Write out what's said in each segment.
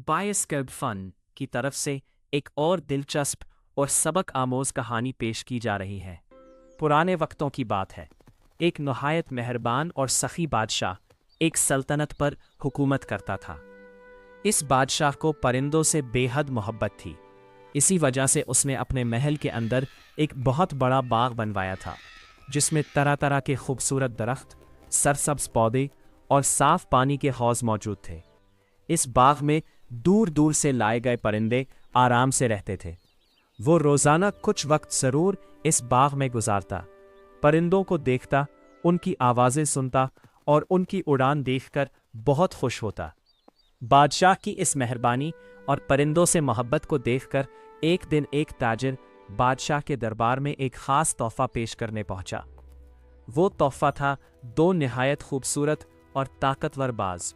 Bioscope fun की तरफ से एक और दिलचस्प और सबक आमोज कहानी पेश की जा रही है। पुराने वक्तों की बात है। एक नहायत मेहरबान और सखी बादशाह एक सल्तनत पर हुकूमत करता था। इस बादशाह को परिंदों से बेहद मोहब्बत थी। इसी वजह से उसने अपने महल के अंदर एक बहुत बड़ा बाग बनवाया था, जिसमें तरह तरह के खूबसूरत दरख्त, सरसब्ज पौधे और साफ पानी के हौज मौजूद थे। इस बाग में दूर दूर से लाए गए परिंदे आराम से रहते थे। वो रोज़ाना कुछ वक्त ज़रूर इस बाग में गुजारता, परिंदों को देखता, उनकी आवाज़ें सुनता और उनकी उड़ान देखकर बहुत खुश होता। बादशाह की इस मेहरबानी और परिंदों से मोहब्बत को देखकर एक दिन एक ताजिर बादशाह के दरबार में एक ख़ास तोहफ़ा पेश करने पहुंचा। वो तोहफ़ा था दो निहायत खूबसूरत और ताकतवर बाज।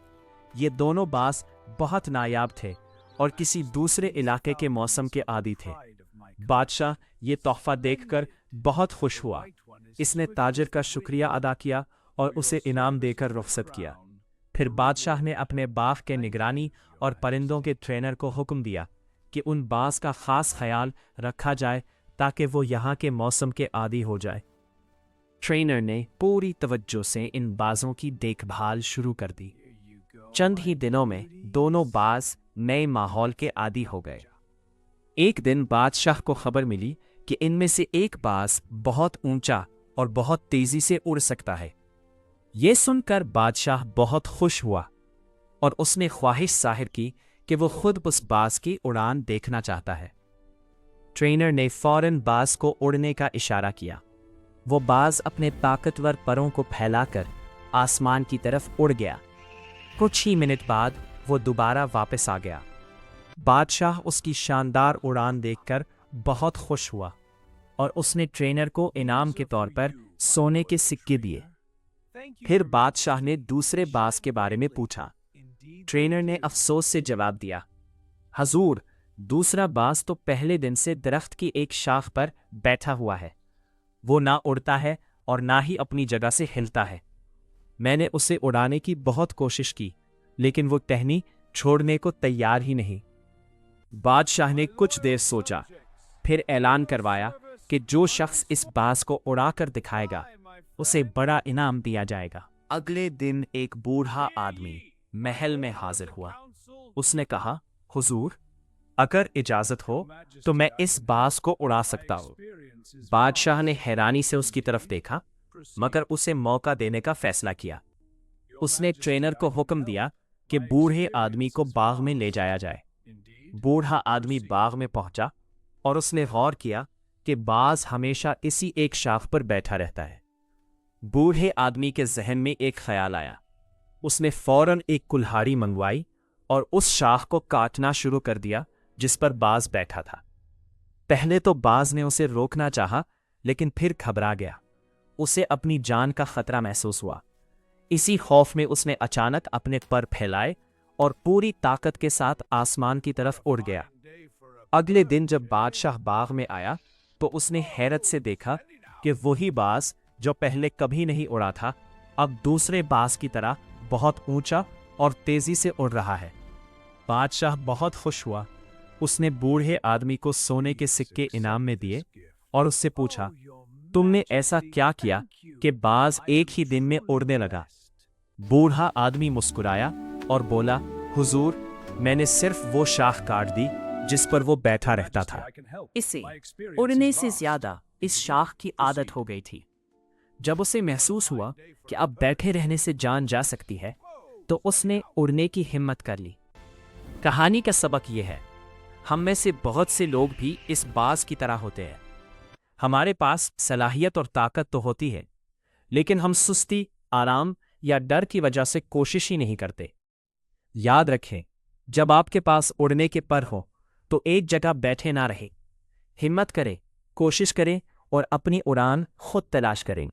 ये दोनों बाज बहुत नायाब थे और किसी दूसरे इलाके के मौसम के आदी थे। बादशाह ये तोहफ़ा देखकर बहुत खुश हुआ। इसने ताजिर का शुक्रिया अदा किया और उसे इनाम देकर रुखसत किया। फिर बादशाह ने अपने बाग के निगरानी और परिंदों के ट्रेनर को हुक्म दिया कि उन बाज का ख़ास ख्याल रखा जाए ताकि वो यहाँ के मौसम के आदी हो जाए। ट्रेनर ने पूरी तवज्जो से इन बाजों की देखभाल शुरू कर दी। चंद ही दिनों में दोनों बाज नए माहौल के आदी हो गए। एक दिन बादशाह को खबर मिली कि इनमें से एक बाज बहुत ऊंचा और बहुत तेजी से उड़ सकता है। ये सुनकर बादशाह बहुत खुश हुआ और उसने ख्वाहिश जाहिर की कि वो खुद उस बाज की उड़ान देखना चाहता है। ट्रेनर ने फौरन बाज को उड़ने का इशारा किया। वो बाज अपने ताकतवर परों को फैलाकर आसमान की तरफ उड़ गया। कुछ ही मिनट बाद वो दोबारा वापस आ गया। बादशाह उसकी शानदार उड़ान देखकर बहुत खुश हुआ और उसने ट्रेनर को इनाम के तौर पर सोने के सिक्के दिए। फिर बादशाह ने दूसरे बाज के बारे में पूछा। ट्रेनर ने अफसोस से जवाब दिया, हजूर, दूसरा बाज तो पहले दिन से दरख्त की एक शाख पर बैठा हुआ है। वो ना उड़ता है और ना ही अपनी जगह से हिलता है। मैंने उसे उड़ाने की बहुत कोशिश की, लेकिन वो टहनी छोड़ने को तैयार ही नहीं। बादशाह ने कुछ देर सोचा, फिर ऐलान करवाया कि जो शख्स इस बाज को उड़ाकर दिखाएगा उसे बड़ा इनाम दिया जाएगा। अगले दिन एक बूढ़ा आदमी महल में हाजिर हुआ। उसने कहा, हुजूर, अगर इजाजत हो तो मैं इस बाज को उड़ा सकता हूँ। बादशाह ने हैरानी से उसकी तरफ देखा, मगर उसे मौका देने का फैसला किया। उसने ट्रेनर को हुक्म दिया कि बूढ़े आदमी को बाग में ले जाया जाए। बूढ़ा आदमी बाग में पहुंचा और उसने गौर किया कि बाज हमेशा इसी एक शाख पर बैठा रहता है। बूढ़े आदमी के जहन में एक ख्याल आया। उसने फौरन एक कुल्हाड़ी मंगवाई और उस शाख को काटना शुरू कर दिया जिस पर बाज बैठा था। पहले तो बाज ने उसे रोकना चाहा, लेकिन फिर घबरा गया। उसे अपनी जान का खतरा महसूस हुआ। इसी खौफ में उसने अचानक अपने पर फैलाए और पूरी ताकत के साथ आसमान की तरफ उड़ गया। अगले दिन जब बादशाह बाग में आया तो उसने हैरत से देखा कि वही बाज जो पहले कभी नहीं उड़ा था, अब दूसरे बाज की तरह बहुत ऊंचा और तेजी से उड़ रहा है। बादशाह बहुत खुश हुआ। उसने बूढ़े आदमी को सोने के सिक्के इनाम में दिए और उससे पूछा, तुमने ऐसा क्या किया कि बाज एक ही दिन में उड़ने लगा? बूढ़ा आदमी मुस्कुराया और बोला, हुजूर, मैंने सिर्फ वो शाख काट दी जिस पर वो बैठा रहता था। इसे उड़ने से ज्यादा इस शाख की आदत हो गई थी। जब उसे महसूस हुआ कि अब बैठे रहने से जान जा सकती है, तो उसने उड़ने की हिम्मत कर ली। कहानी का सबक यह है, हम में से बहुत से लोग भी इस बाज की तरह होते हैं। हमारे पास सलाहियत और ताकत तो होती है, लेकिन हम सुस्ती, आराम या डर की वजह से कोशिश ही नहीं करते। याद रखें, जब आपके पास उड़ने के पर हो तो एक जगह बैठे ना रहे। हिम्मत करें, कोशिश करें और अपनी उड़ान खुद तलाश करें।